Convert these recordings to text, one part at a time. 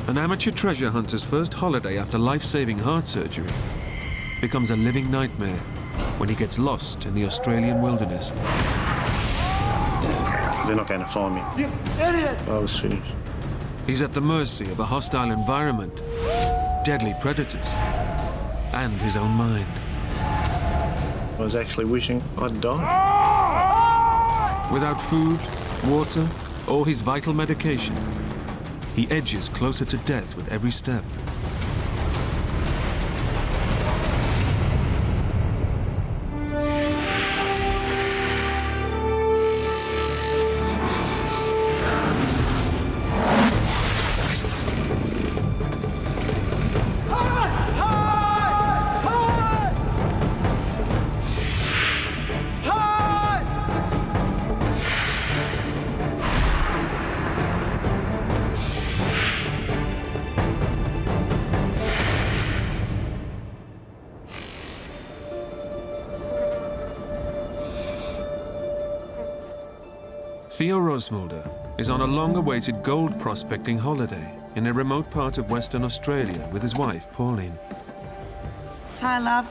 An amateur treasure hunter's first holiday after life-saving heart surgery becomes a living nightmare when he gets lost in the Australian wilderness. They're not going to find me. You idiot! I was finished. He's at the mercy of a hostile environment, deadly predators, and his own mind. I was actually wishing I'd died. Without food, water, or his vital medication, he edges closer to death with every step. Theo Rosmulder is on a long-awaited gold prospecting holiday in a remote part of Western Australia with his wife, Pauline. Hi, love.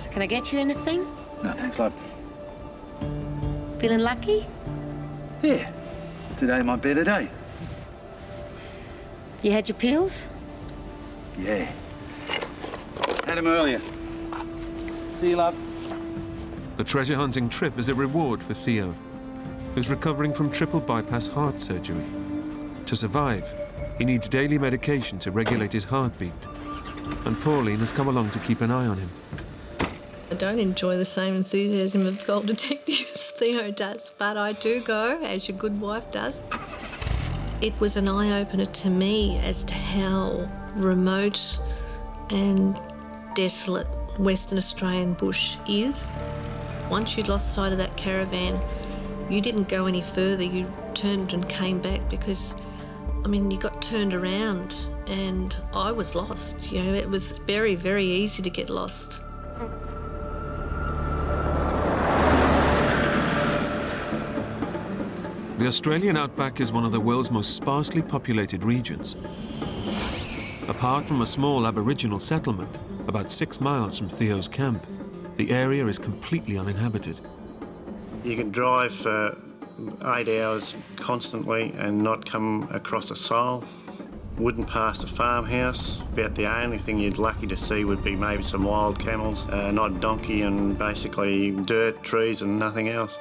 Can I get you anything? No, thanks, love. Feeling lucky? Yeah. Today might be the day. You had your pills? Yeah. Had him earlier. See you, love. The treasure hunting trip is a reward for Theo, who's recovering from triple bypass heart surgery. To survive, he needs daily medication to regulate his heartbeat, and Pauline has come along to keep an eye on him. I don't enjoy the same enthusiasm of gold detective as Theo does, but I do go, as your good wife does. It was an eye-opener to me as to how remote and desolate Western Australian bush is. Once you'd lost sight of that caravan, you didn't go any further. You turned and came back because, I mean, you got turned around and I was lost. You know, it was very, very easy to get lost. The Australian Outback is one of the world's most sparsely populated regions. Apart from a small Aboriginal settlement about 6 miles from Theo's camp, the area is completely uninhabited. You can drive for 8 hours constantly and not come across a soul. Wouldn't pass a farmhouse. About the only thing you'd lucky to see would be maybe some wild camels, not a donkey, and basically dirt, trees and nothing else.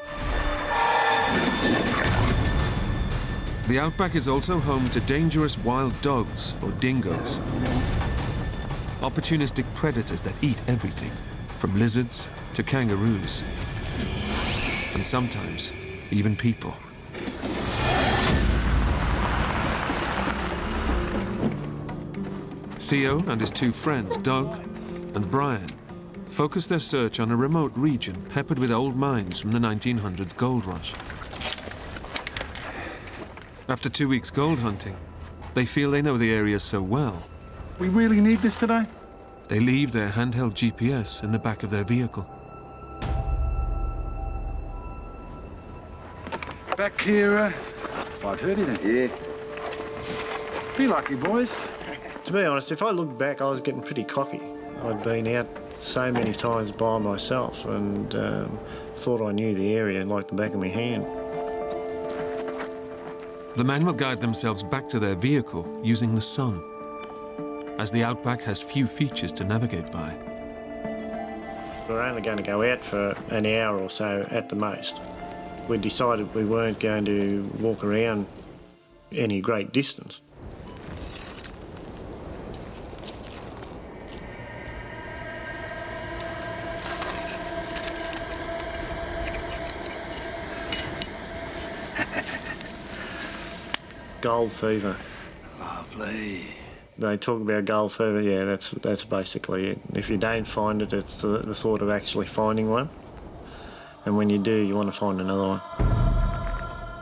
The Outback is also home to dangerous wild dogs, or dingoes. Opportunistic predators that eat everything, from lizards to kangaroos, and sometimes even people. Theo and his 2 friends, Doug and Brian, focus their search on a remote region peppered with old mines from the 1900s gold rush. After 2 weeks gold hunting, they feel they know the area so well. We really need this today? They leave their handheld GPS in the back of their vehicle. Back here, 5:30 then? Yeah. Be lucky, boys. To be honest, if I look back, I was getting pretty cocky. I'd been out so many times by myself and thought I knew the area like the back of my hand. The men will guide themselves back to their vehicle using the sun, as the Outback has few features to navigate by. We're only going to go out for an hour or so at the most. We decided we weren't going to walk around any great distance. Gold fever. Lovely. They talk about gold fever, yeah, that's basically it. If you don't find it, it's the thought of actually finding one. And when you do, you want to find another one.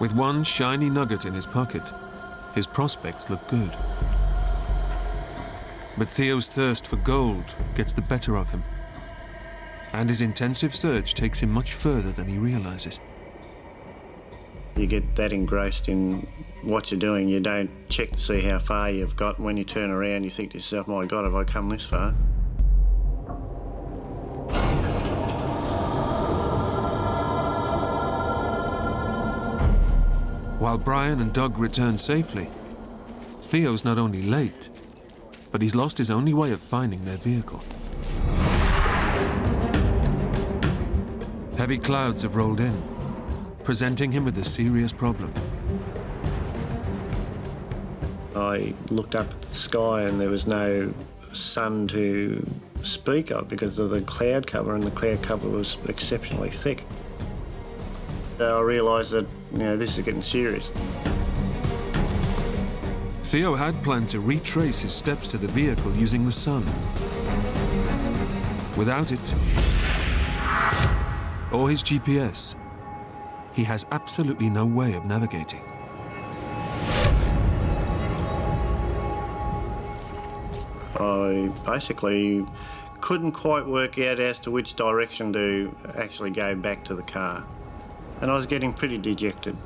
With one shiny nugget in his pocket, his prospects look good. But Theo's thirst for gold gets the better of him, and his intensive search takes him much further than he realizes. You get that engrossed in what you're doing. You don't check to see how far you've got. When you turn around, you think to yourself, my God, have I come this far? While Brian and Doug return safely, Theo's not only late, but he's lost his only way of finding their vehicle. Heavy clouds have rolled in, presenting him with a serious problem. I looked up at the sky and there was no sun to speak of because of the cloud cover, and the cloud cover was exceptionally thick. So I realised that, this is getting serious. Theo had planned to retrace his steps to the vehicle using the sun. Without it, or his GPS, he has absolutely no way of navigating. I basically couldn't quite work out as to which direction to actually go back to the car. And I was getting pretty dejected.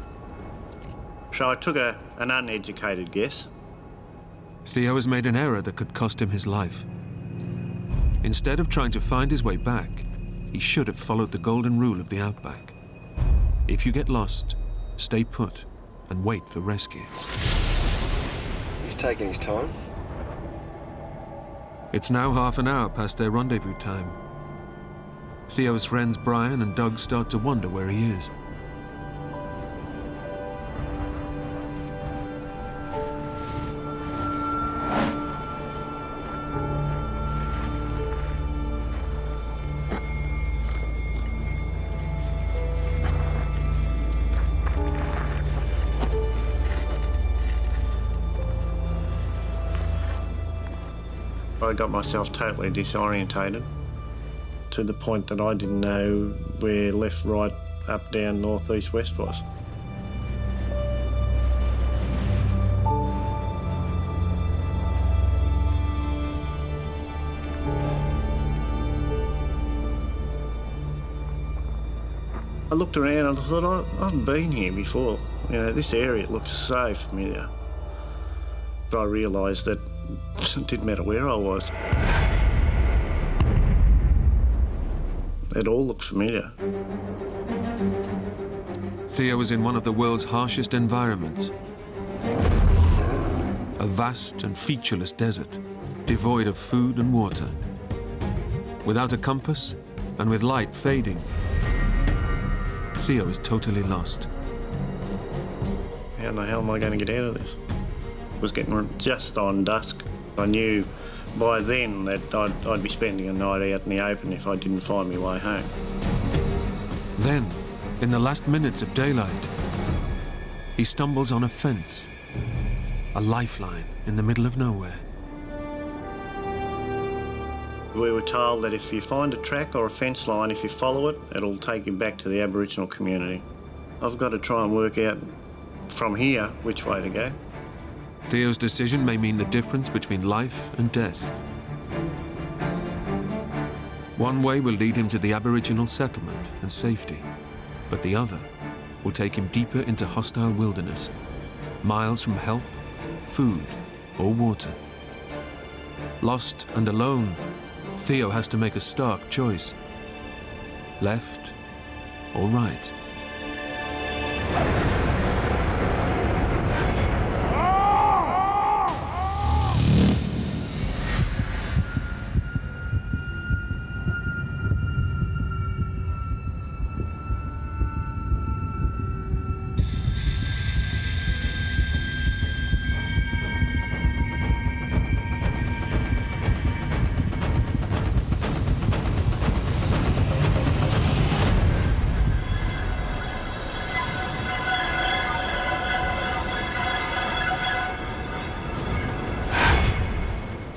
So I took an uneducated guess. Theo has made an error that could cost him his life. Instead of trying to find his way back, he should have followed the golden rule of the Outback. If you get lost, stay put and wait for rescue. He's taking his time. It's now half an hour past their rendezvous time. Theo's friends Brian and Doug start to wonder where he is. I got myself totally disorientated to the point that I didn't know where left, right, up, down, north, east, west was. I looked around and I thought, I've been here before. This area looks so familiar. But I realised that it didn't matter where I was. It all looked familiar. Theo was in one of the world's harshest environments. A vast and featureless desert, devoid of food and water. Without a compass, and with light fading, Theo is totally lost. How in the hell am I going to get out of this? It was getting just on dusk. I knew by then that I'd be spending a night out in the open if I didn't find my way home. Then, in the last minutes of daylight, he stumbles on a fence, a lifeline in the middle of nowhere. We were told that if you find a track or a fence line, if you follow it, it'll take you back to the Aboriginal community. I've got to try and work out from here which way to go. Theo's decision may mean the difference between life and death. One way will lead him to the Aboriginal settlement and safety, but the other will take him deeper into hostile wilderness, miles from help, food, or water. Lost and alone, Theo has to make a stark choice. Left or right?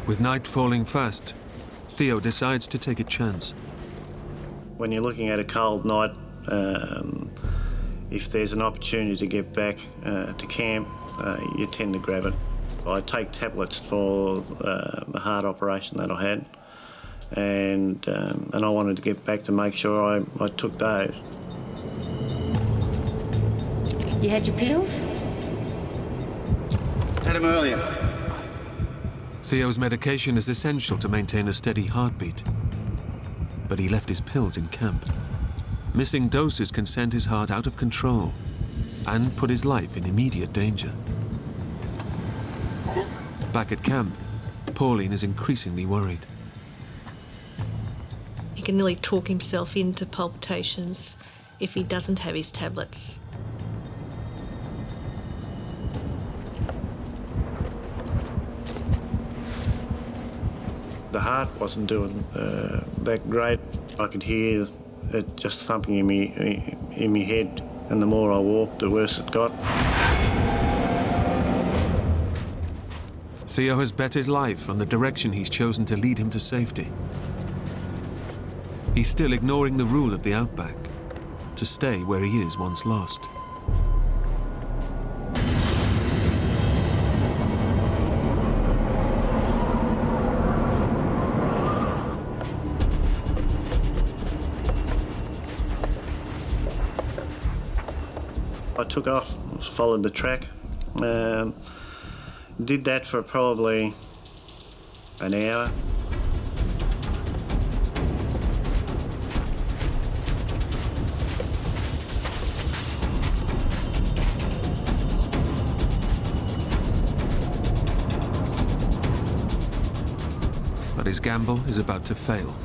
With night falling fast, Theo decides to take a chance. When you're looking at a cold night, if there's an opportunity to get back to camp, you tend to grab it. I take tablets for a heart operation that I had, and I wanted to get back to make sure I took those. You had your pills? Had him earlier. Theo's medication is essential to maintain a steady heartbeat. But he left his pills in camp. Missing doses can send his heart out of control and put his life in immediate danger. Back at camp, Pauline is increasingly worried. He can nearly talk himself into palpitations if he doesn't have his tablets. The heart wasn't doing that great. I could hear it just thumping in me head, and the more I walked, the worse it got. Theo has bet his life on the direction he's chosen to lead him to safety. He's still ignoring the rule of the Outback, to stay where he is once lost. I took off, followed the track. Did that for probably an hour. But his gamble is about to fail.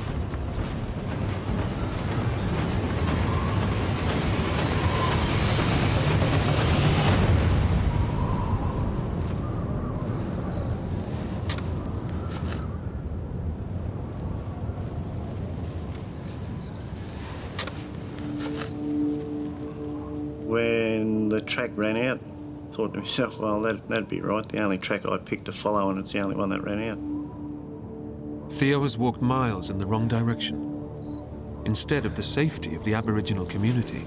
When the track ran out, I thought to myself, well, that'd be right. The only track I picked to follow, and it's the only one that ran out. Theo has walked miles in the wrong direction. Instead of the safety of the Aboriginal community,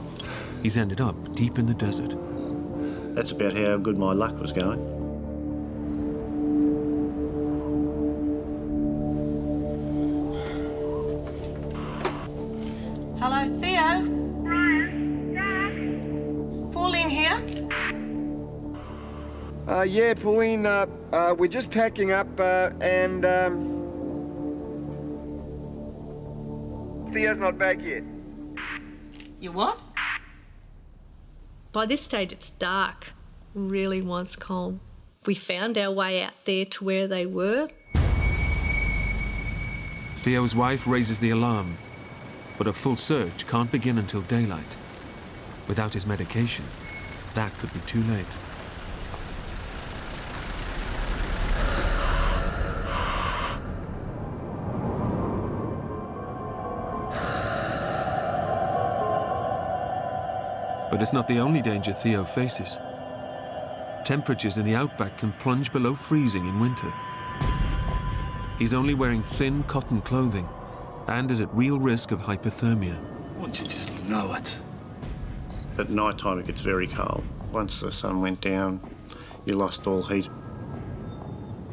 he's ended up deep in the desert. That's about how good my luck was going. Hello, Theo? Pauline here? Yeah, Pauline, we're just packing up and Theo's not back yet. You what? By this stage, it's dark. Really was cold. We found our way out there to where they were. Theo's wife raises the alarm, but a full search can't begin until daylight. Without his medication, that could be too late. But it's not the only danger Theo faces. Temperatures in the Outback can plunge below freezing in winter. He's only wearing thin cotton clothing and is at real risk of hypothermia. Wouldn't you just know it? At night time, it gets very cold. Once the sun went down, you lost all heat.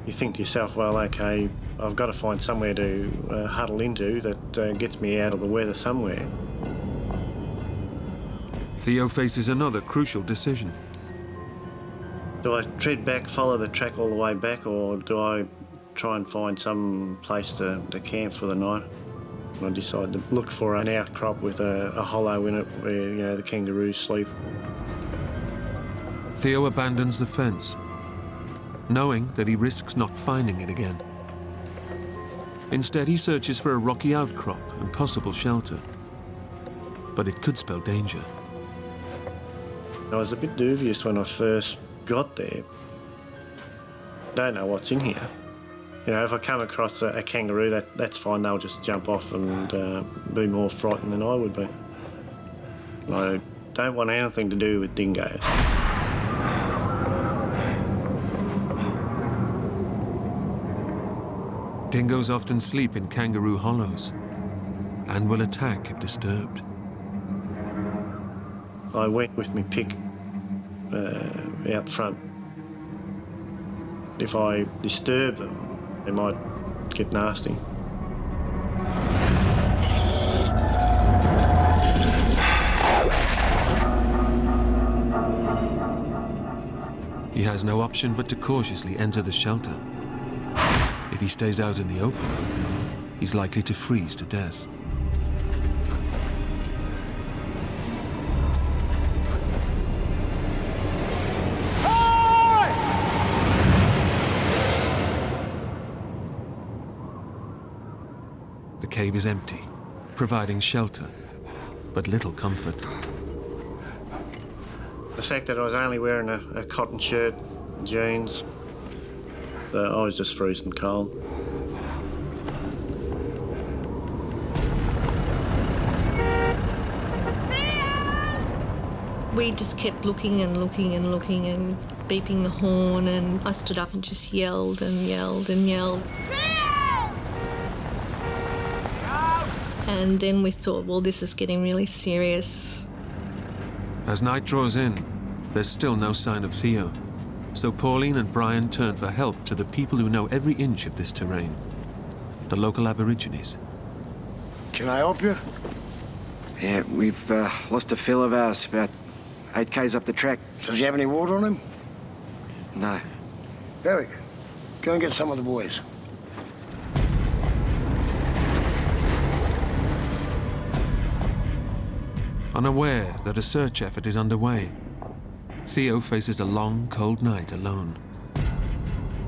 You think to yourself, well, okay, I've got to find somewhere to huddle into that gets me out of the weather somewhere. Theo faces another crucial decision. Do I tread back, follow the track all the way back, or do I try and find some place to camp for the night? I decided to look for an outcrop with a hollow in it where, you know, the kangaroos sleep. Theo abandons the fence, knowing that he risks not finding it again. Instead, he searches for a rocky outcrop and possible shelter. But it could spell danger. I was a bit dubious when I first got there. Don't know what's in here. You know, if I come across a kangaroo, that's fine. They'll just jump off and be more frightened than I would be. I don't want anything to do with dingoes. Dingoes often sleep in kangaroo hollows and will attack if disturbed. I went with my pick out front. If I disturb them, they might get nasty. He has no option but to cautiously enter the shelter. If he stays out in the open, he's likely to freeze to death. The cave is empty, providing shelter, but little comfort. The fact that I was only wearing a cotton shirt, jeans, I was just freezing cold. We just kept looking and looking and looking and beeping the horn, and I stood up and just yelled and yelled and yelled. And then we thought, well, this is getting really serious. As night draws in, there's still no sign of Theo. So Pauline and Brian turned for help to the people who know every inch of this terrain, the local Aborigines. Can I help you? Yeah, we've lost a fella of ours about 8 k's up the track. Does he have any water on him? No. Eric, go and get some of the boys. Unaware that a search effort is underway, Theo faces a long, cold night alone.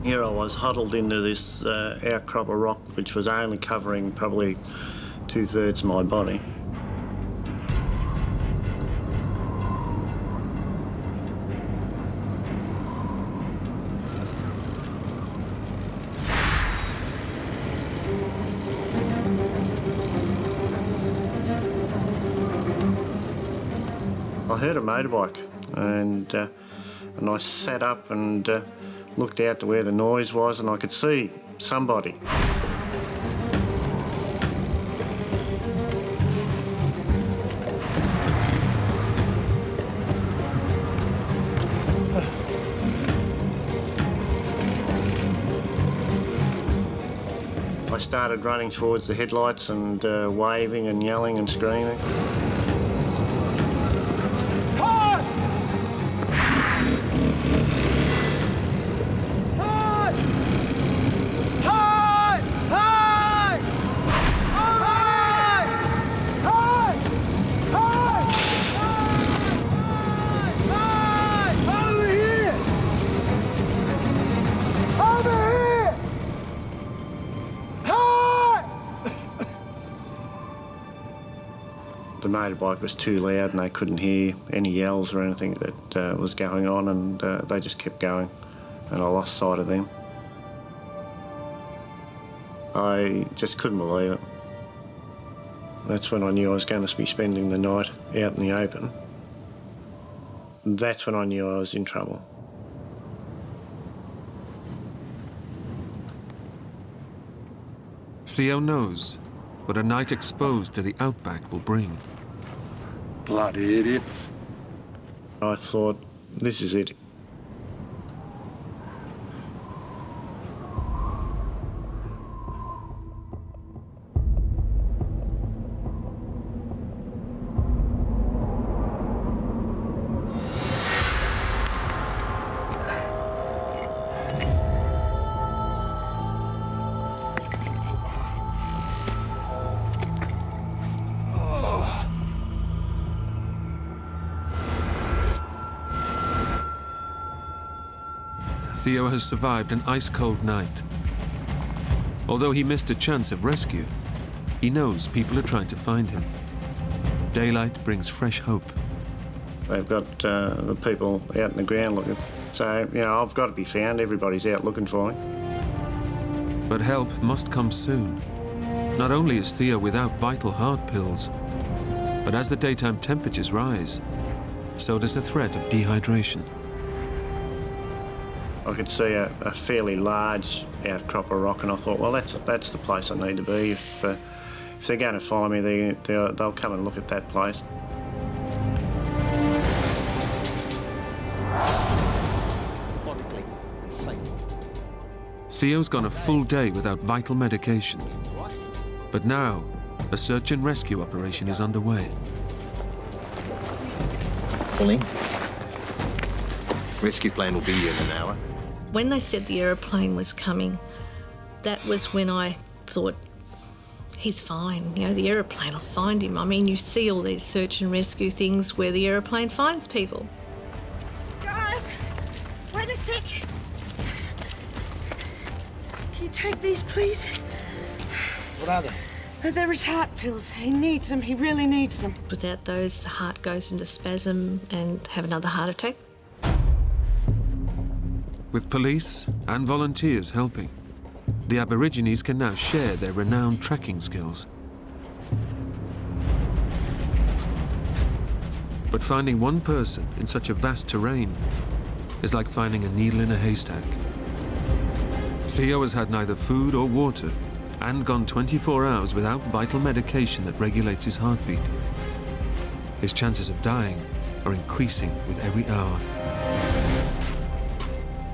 Here I was huddled into this outcrop of rock, which was only covering probably 2/3 of my body. I heard a motorbike, and I sat up and looked out to where the noise was, and I could see somebody. I started running towards the headlights and waving and yelling and screaming. The motorbike was too loud and they couldn't hear any yells or anything that was going on, and they just kept going, and I lost sight of them. I just couldn't believe it. That's when I knew I was going to be spending the night out in the open. That's when I knew I was in trouble. Theo knows what a night exposed to the Outback will bring. Bloody idiots. I thought, this is it. Theo has survived an ice-cold night. Although he missed a chance of rescue, he knows people are trying to find him. Daylight brings fresh hope. They've got the people out in the ground looking. So, you know, I've got to be found. Everybody's out looking for me. But help must come soon. Not only is Theo without vital heart pills, but as the daytime temperatures rise, so does the threat of dehydration. I could see a fairly large outcrop of rock, and I thought, well, that's the place I need to be. If they're going to find me, they'll come and look at that place. Theo's gone a full day without vital medication. But now, a search and rescue operation is underway. Pauline? Rescue plane will be here in an hour. When they said the aeroplane was coming, that was when I thought, he's fine. You know, the aeroplane will find him. I mean, you see all these search and rescue things where the aeroplane finds people. Guys, wait a sec. Can you take these, please? What are they? They're his heart pills. He needs them. He really needs them. Without those, the heart goes into spasm and have another heart attack. With police and volunteers helping, the Aborigines can now share their renowned tracking skills. But finding one person in such a vast terrain is like finding a needle in a haystack. Theo has had neither food or water and gone 24 hours without vital medication that regulates his heartbeat. His chances of dying are increasing with every hour.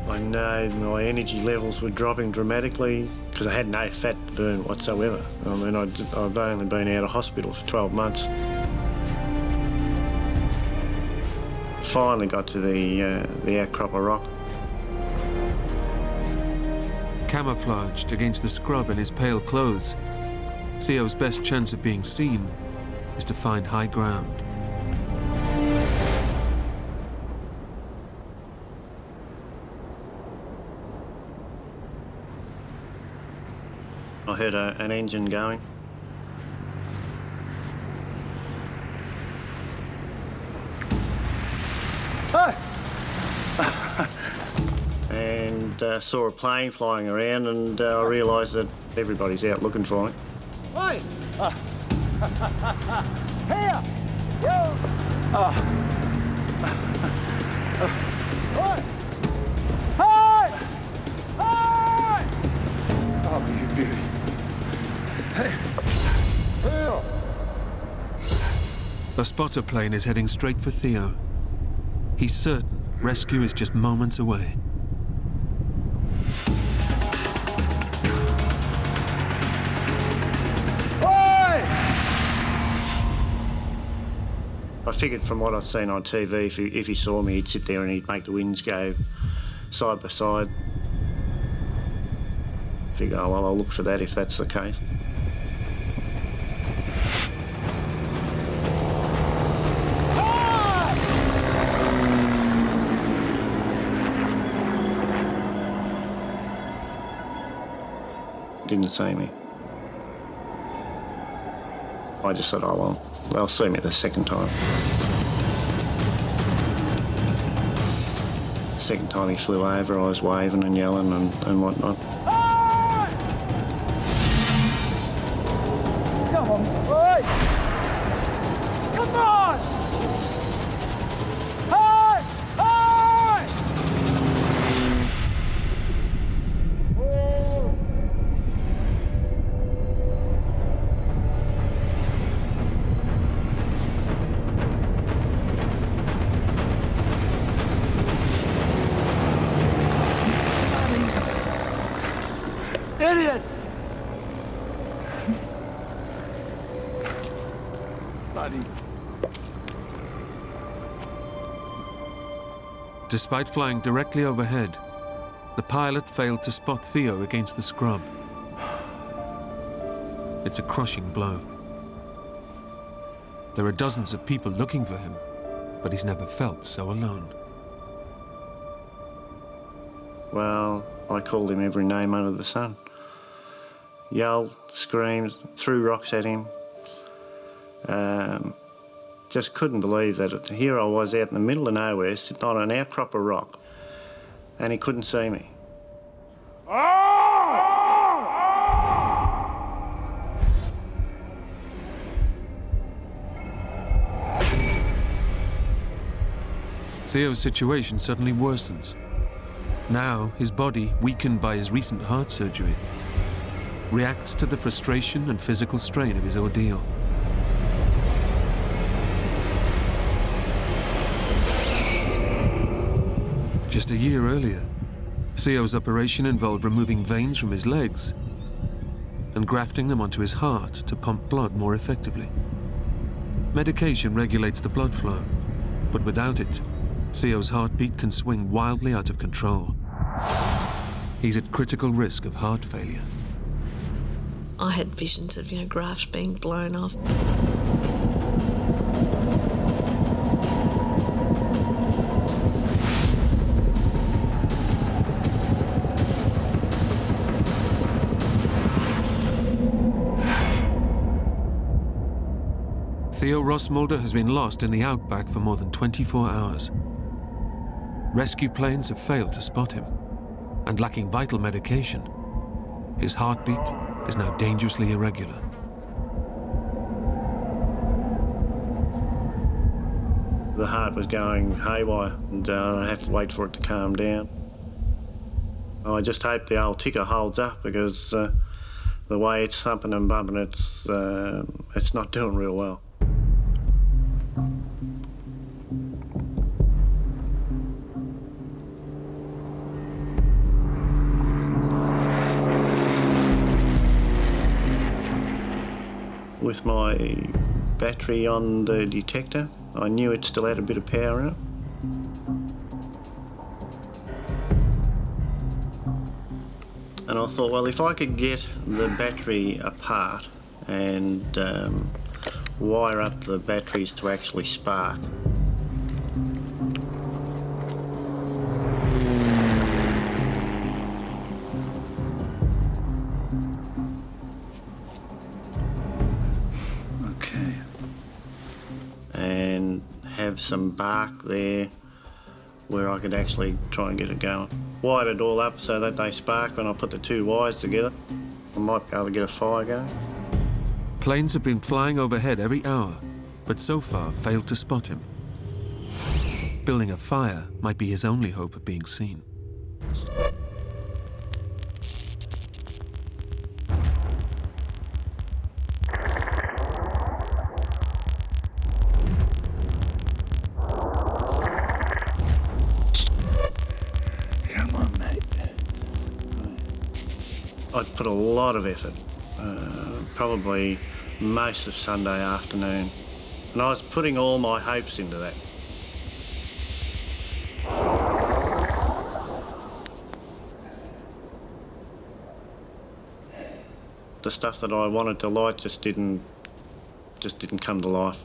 I know my energy levels were dropping dramatically because I had no fat to burn whatsoever. I mean, I've only been out of hospital for 12 months. Finally got to the outcrop of rock. Camouflaged against the scrub in his pale clothes, Theo's best chance of being seen is to find high ground. I heard an engine going. And saw a plane flying around, and I realised that everybody's out looking for me. Hey! Here! You! Hey! Hey! Oh, you beauty. Hey! Theo! A spotter plane is heading straight for Theo. He's certain rescue is just moments away. I figured from what I've seen on TV, if he saw me, he'd sit there and he'd make the winds go side by side. Figure, oh, well, I'll look for that if that's the case. Didn't see me. I just said, oh, well, they'll see me the second time. The second time he flew over, I was waving and yelling and whatnot. Come on, boy! Come on! Hey! Hey! Oh! Idiot! Buddy. Despite flying directly overhead, the pilot failed to spot Theo against the scrub. It's a crushing blow. There are dozens of people looking for him, but he's never felt so alone. Well, I called him every name under the sun. Yelled, screamed, threw rocks at him. Just couldn't believe that here I was out in the middle of nowhere, sitting on an outcrop of rock, and he couldn't see me. Theo's situation suddenly worsens. Now, his body, weakened by his recent heart surgery, reacts to the frustration and physical strain of his ordeal. Just a year earlier, Theo's operation involved removing veins from his legs and grafting them onto his heart to pump blood more effectively. Medication regulates the blood flow, but without it, Theo's heartbeat can swing wildly out of control. He's at critical risk of heart failure. I had visions of, grafts being blown off. Theo Rossmulder has been lost in the Outback for more than 24 hours. Rescue planes have failed to spot him, and lacking vital medication, his heartbeat is now dangerously irregular. The heart was going haywire, and I have to wait for it to calm down. I just hope the old ticker holds up, because the way it's thumping and bumping, it's not doing real well. With my battery on the detector, I knew it still had a bit of power in it. And I thought, well, if I could get the battery apart and wire up the batteries to actually spark. And have some bark there where I could actually try and get it going. Wired it all up so that they spark when I put the two wires together. I might be able to get a fire going. Planes have been flying overhead every hour, but so far failed to spot him. Building a fire might be his only hope of being seen. I'd put a lot of effort, probably most of Sunday afternoon, and I was putting all my hopes into that. The stuff that I wanted to light just didn't come to life,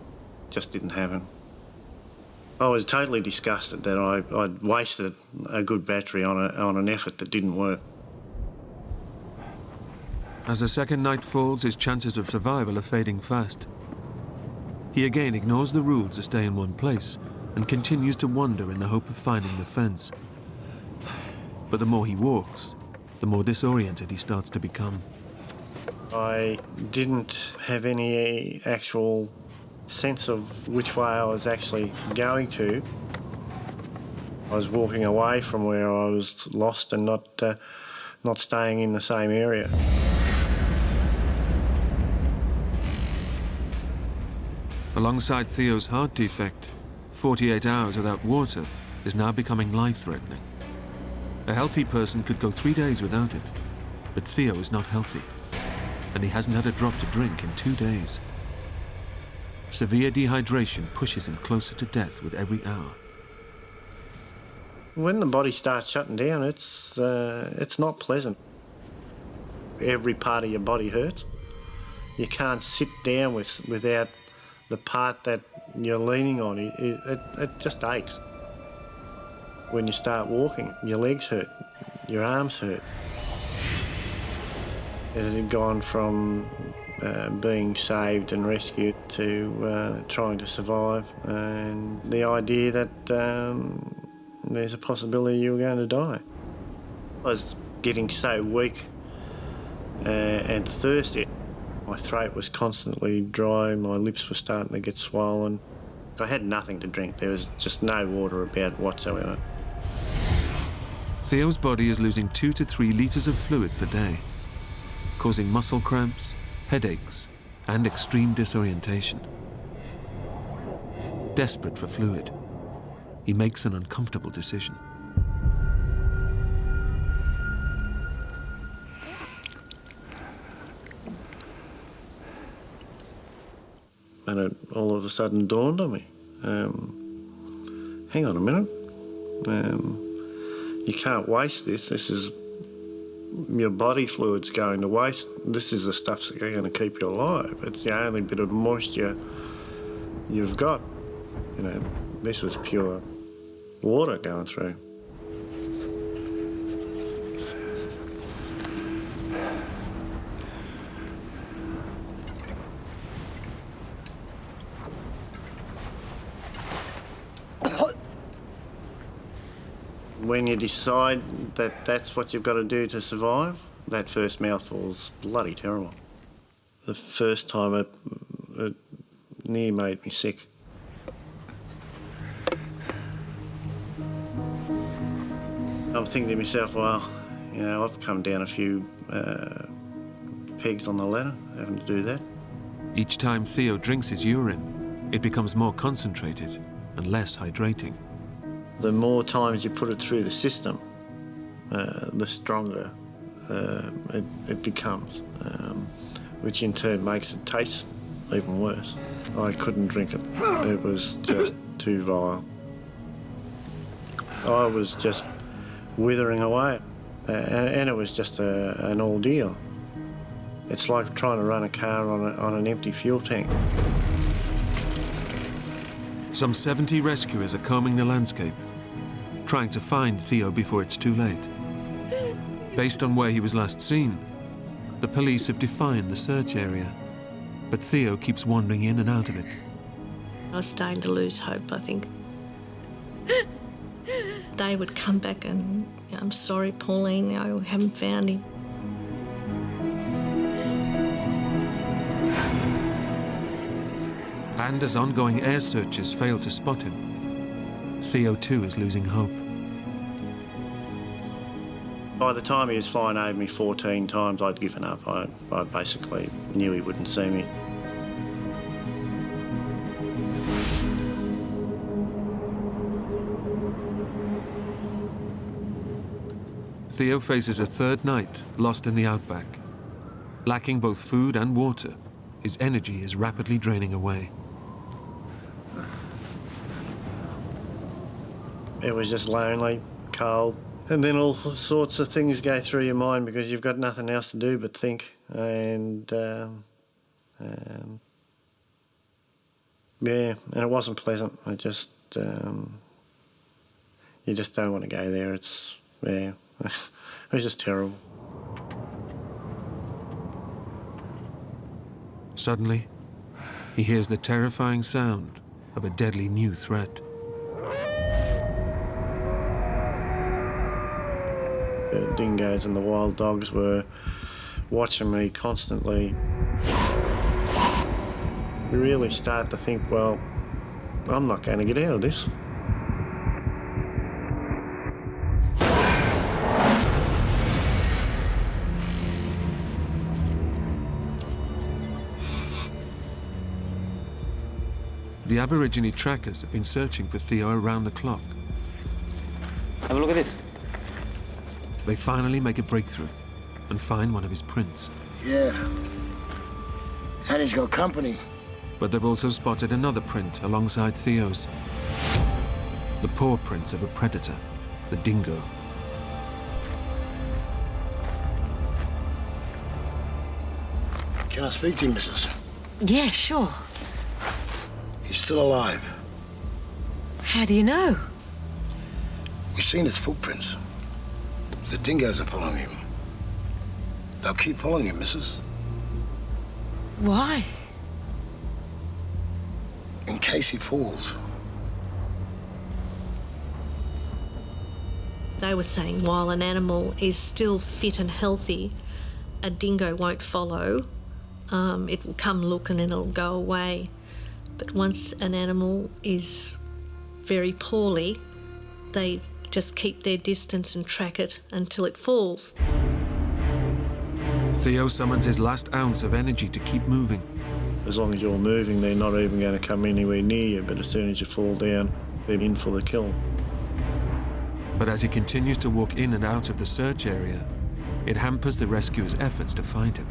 just didn't happen. I was totally disgusted that I'd wasted a good battery on an effort that didn't work. As the second night falls, his chances of survival are fading fast. He again ignores the rules to stay in one place and continues to wander in the hope of finding the fence. But the more he walks, the more disoriented he starts to become. I didn't have any actual sense of which way I was actually going to. I was walking away from where I was lost and not staying in the same area. Alongside Theo's heart defect, 48 hours without water is now becoming life-threatening. A healthy person could go 3 days without it, but Theo is not healthy, and he hasn't had a drop to drink in 2 days. Severe dehydration pushes him closer to death with every hour. When the body starts shutting down, it's not pleasant. Every part of your body hurts. You can't sit down without the part that you're leaning on. It just aches. When you start walking, your legs hurt, your arms hurt. It had gone from being saved and rescued to trying to survive, and the idea that there's a possibility you were going to die. I was getting so weak and thirsty. My throat was constantly dry, my lips were starting to get swollen. I had nothing to drink, there was just no water about whatsoever. Theo's body is losing 2 to 3 litres of fluid per day, causing muscle cramps, headaches, and extreme disorientation. Desperate for fluid, he makes an uncomfortable decision. And it all of a sudden dawned on me. Hang on a minute. You can't waste this. This is your body fluids going to waste. This is the stuff that's going to keep you alive. It's the only bit of moisture you've got. You know, this was pure water going through. When you decide that that's what you've got to do to survive, that first mouthful's bloody terrible. The first time it near made me sick. I'm thinking to myself, well, you know, I've come down a few pegs on the ladder having to do that. Each time Theo drinks his urine, it becomes more concentrated and less hydrating. The more times you put it through the system, the stronger it becomes, which in turn makes it taste even worse. I couldn't drink it. It was just too vile. I was just withering away, and it was just an ordeal. It's like trying to run a car on an empty fuel tank. Some 70 rescuers are combing the landscape, trying to find Theo before it's too late. Based on where he was last seen, the police have defined the search area, but Theo keeps wandering in and out of it. I was starting to lose hope, I think. They would come back and, I'm sorry, Pauline, I haven't found him. And as ongoing air searches fail to spot him, Theo too is losing hope. By the time he was flying over me 14 times, I'd given up. I basically knew he wouldn't see me. Theo faces a third night lost in the Outback. Lacking both food and water, his energy is rapidly draining away. It was just lonely, cold, and then all sorts of things go through your mind because you've got nothing else to do but think. And yeah, and it wasn't pleasant. I just, you just don't want to go there. It's, yeah, it was just terrible. Suddenly, he hears the terrifying sound of a deadly new threat. The dingoes and the wild dogs were watching me constantly. You really start to think, well, I'm not going to get out of this. The Aborigine trackers have been searching for Theo around the clock. Have a look at this. They finally make a breakthrough and find one of his prints. Yeah. And he's got company. But they've also spotted another print alongside Theo's. The paw prints of a predator, the dingo. Can I speak to you, missus? Yeah, sure. He's still alive. How do you know? We've seen his footprints. The dingoes are following him. They'll keep following him, missus. Why? In case he falls. They were saying while an animal is still fit and healthy, a dingo won't follow. It will come look and then it'll go away. But once an animal is very poorly, they just keep their distance and track it until it falls. Theo summons his last ounce of energy to keep moving. As long as you're moving, they're not even going to come anywhere near you, but as soon as you fall down, they're in for the kill. But as he continues to walk in and out of the search area, it hampers the rescuers' efforts to find him.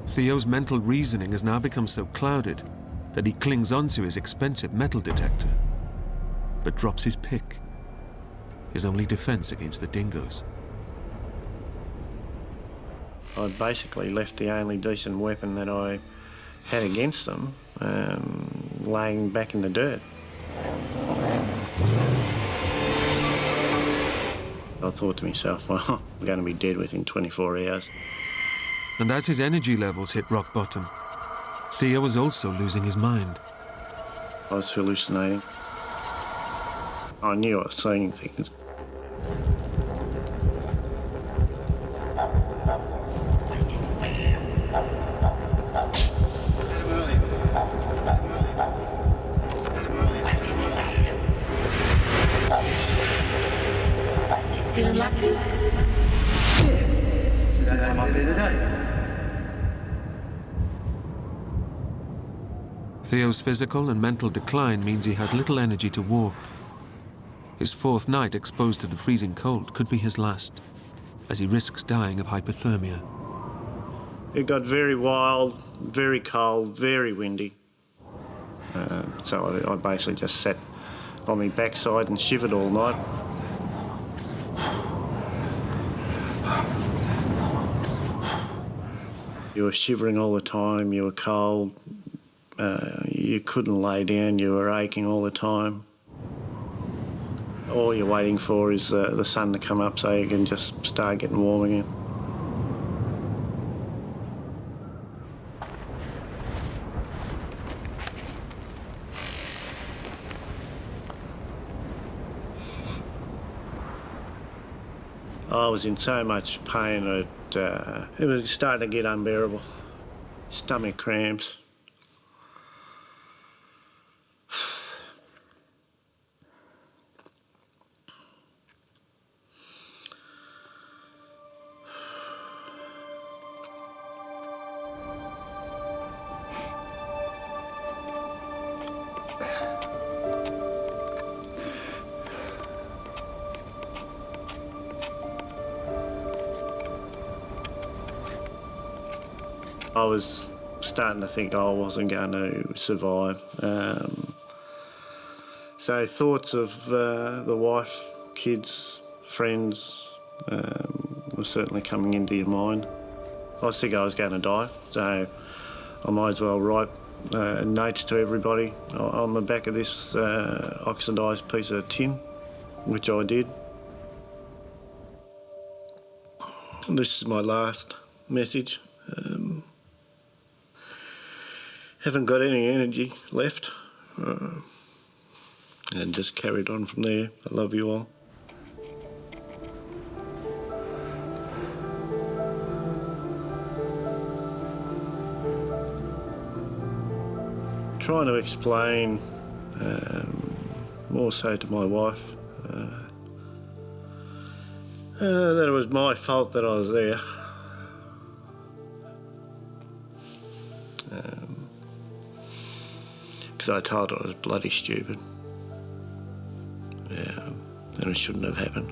Theo's mental reasoning has now become so clouded that he clings onto his expensive metal detector, but drops his pick, his only defense against the dingoes. I'd basically left the only decent weapon that I had against them laying back in the dirt. I thought to myself, well, I'm going to be dead within 24 hours. And as his energy levels hit rock bottom, Theo was also losing his mind. I was hallucinating. I knew I was seeing things. Feeling lucky? Today might be the day. Theo's physical and mental decline means he had little energy to walk. His fourth night exposed to the freezing cold could be his last, as he risks dying of hypothermia. It got very wild, very cold, very windy. So I basically just sat on my backside and shivered all night. You were shivering all the time, you were cold, you couldn't lay down, you were aching all the time. All you're waiting for is the sun to come up so you can just start getting warm again. I was in so much pain that it was starting to get unbearable. Stomach cramps. I was starting to think I wasn't going to survive. So thoughts of the wife, kids, friends were certainly coming into your mind. I was thinking I was going to die, so I might as well write notes to everybody on the back of this oxidised piece of tin, which I did. This is my last message. Haven't got any energy left, and just carried on from there. I love you all. Trying to explain, more so to my wife, that it was my fault that I was there. Because I told her I was bloody stupid. Yeah, and it shouldn't have happened.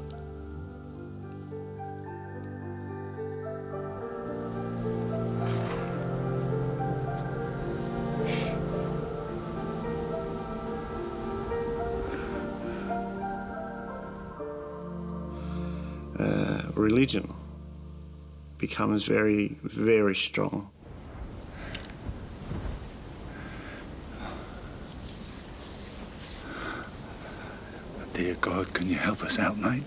Religion becomes very, very strong. Dear God, can you help us out, mate?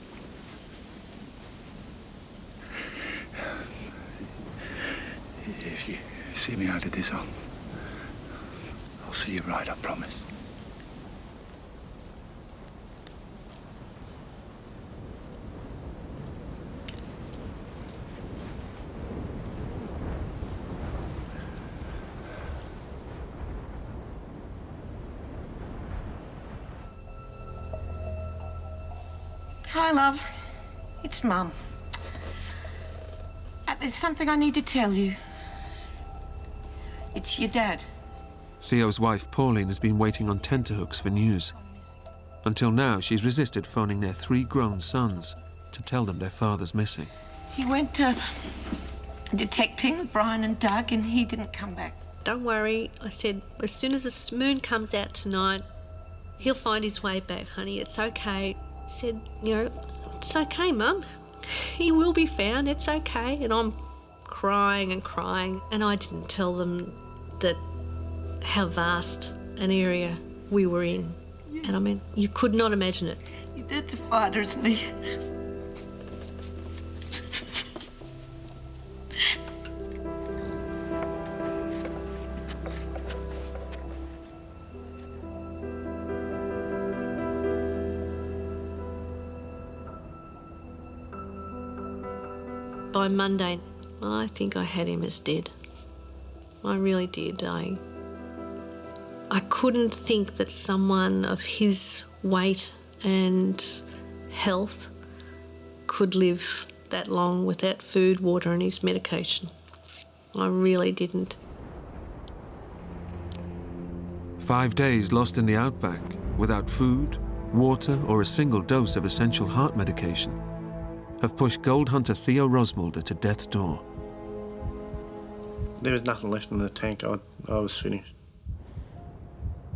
If you see me out of this, I'll see you right, I promise. Hi, love. It's Mum. There's something I need to tell you. It's your dad. Theo's wife, Pauline, has been waiting on tenterhooks for news. Until now, she's resisted phoning their 3 grown sons to tell them their father's missing. He went detecting with Brian and Doug, and he didn't come back. don't worry. I said, as soon as the moon comes out tonight, he'll find his way back, honey. It's okay. I said, you know, it's okay, Mum. He will be found. It's okay. And I'm crying and crying. And I didn't tell them that how vast an area we were in. And I mean, you could not imagine it. He did defied, isn't he? By Monday, I think I had him as dead. I really did. I couldn't think that someone of his weight and health could live that long without food, water and his medication. I really didn't. 5 days lost in the outback without food, water or a single dose of essential heart medication have pushed gold hunter Theo Rosmulder to death's door. There was nothing left in the tank. I was finished.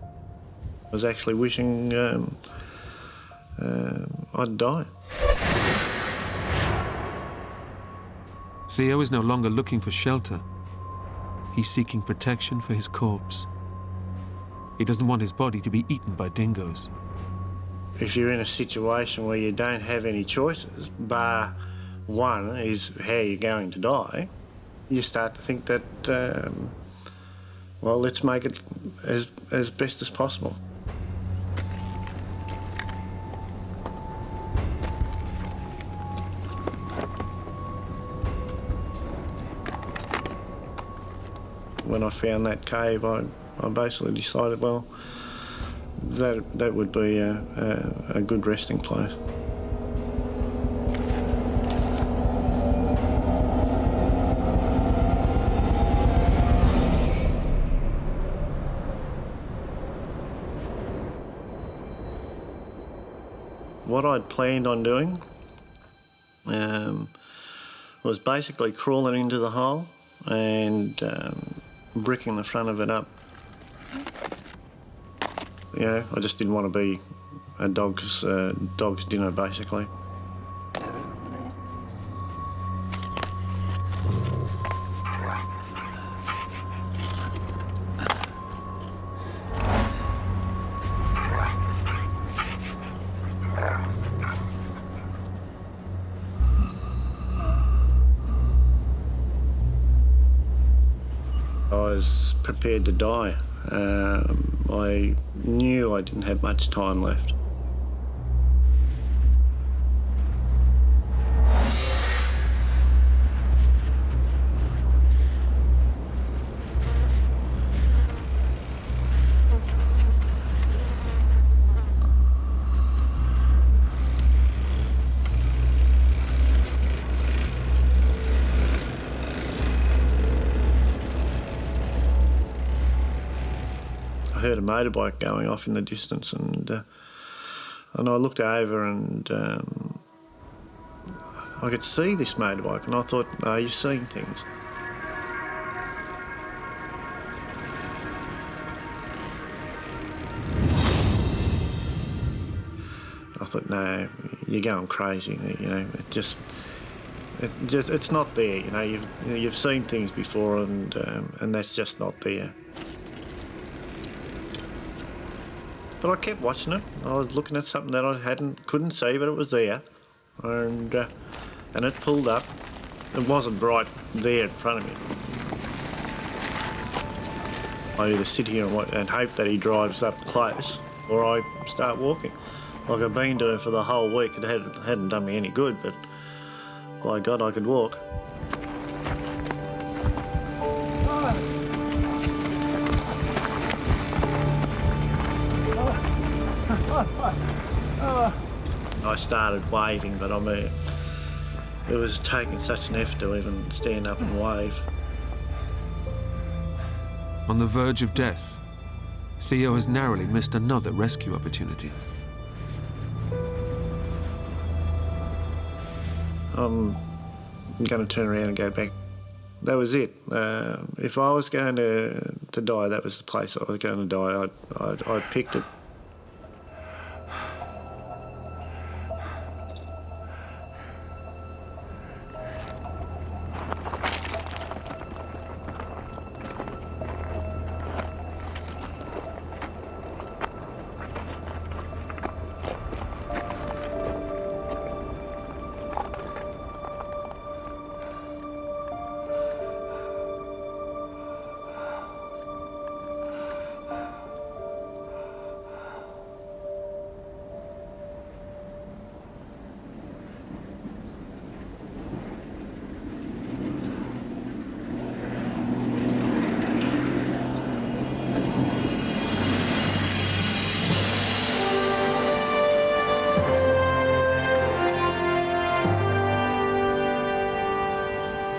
I was actually wishing I'd die. Theo is no longer looking for shelter. He's seeking protection for his corpse. He doesn't want his body to be eaten by dingoes. If you're in a situation where you don't have any choices, bar one is how you're going to die, you start to think that, well, let's make it as best as possible. When I found that cave, I basically decided, well, that would be a good resting place. What I'd planned on doing was basically crawling into the hole and bricking the front of it up. You know, I just didn't want to be a dog's dinner, basically. I was prepared to die. I knew I didn't have much time left. I heard a motorbike going off in the distance, and I looked over and I could see this motorbike, and I thought, oh, you're seeing things. I thought, no, you're going crazy. You know, it's not there. You know, you've seen things before, and that's just not there. But I kept watching it. I was looking at something that I couldn't see, but it was there, and it pulled up. It wasn't right there in front of me. I either sit here and hope that he drives up close, or I start walking, like I've been doing for the whole week. It hadn't done me any good, but by God, I could walk. I started waving, but I mean, it was taking such an effort to even stand up and wave. On the verge of death, Theo has narrowly missed another rescue opportunity. I'm going to turn around and go back That was it. If I was going to die, that was the place I was going to die. I'd picked it.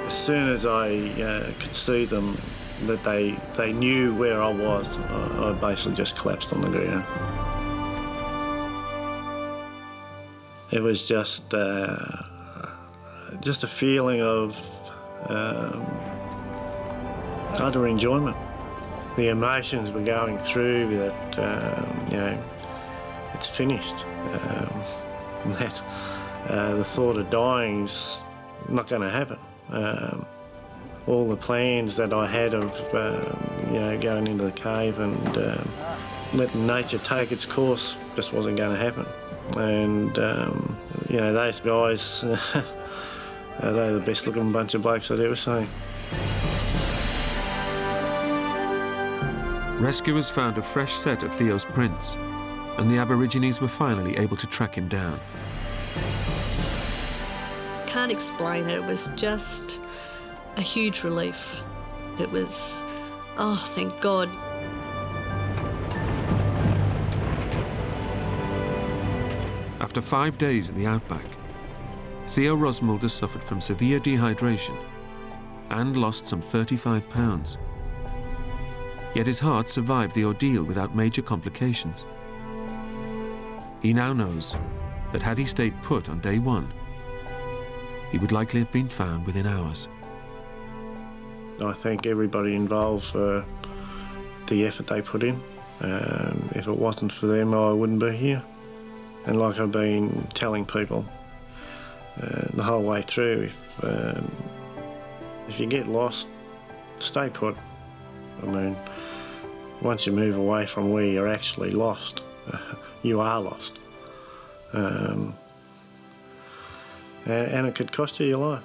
As soon as I could see them, that they knew where I was, I basically just collapsed on the ground. It was just a feeling of utter enjoyment. The emotions were going through that, it's finished. That the thought of dying's not going to happen. All the plans that I had of, going into the cave and letting nature take its course just wasn't going to happen. And, those guys, they're the best looking bunch of blokes I'd ever seen. Rescuers found a fresh set of Theo's prints, and the Aborigines were finally able to track him down. Can't explain it. It was just a huge relief. It was, oh, thank God. After 5 days in the Outback, Theo Rosmulders suffered from severe dehydration and lost some 35 pounds. Yet his heart survived the ordeal without major complications. He now knows that had he stayed put on day one, he would likely have been found within hours. I thank everybody involved for the effort they put in. If it wasn't for them, I wouldn't be here. And like I've been telling people the whole way through, if you get lost, stay put. I mean, once you move away from where you're actually lost, you are lost. And it could cost you your life.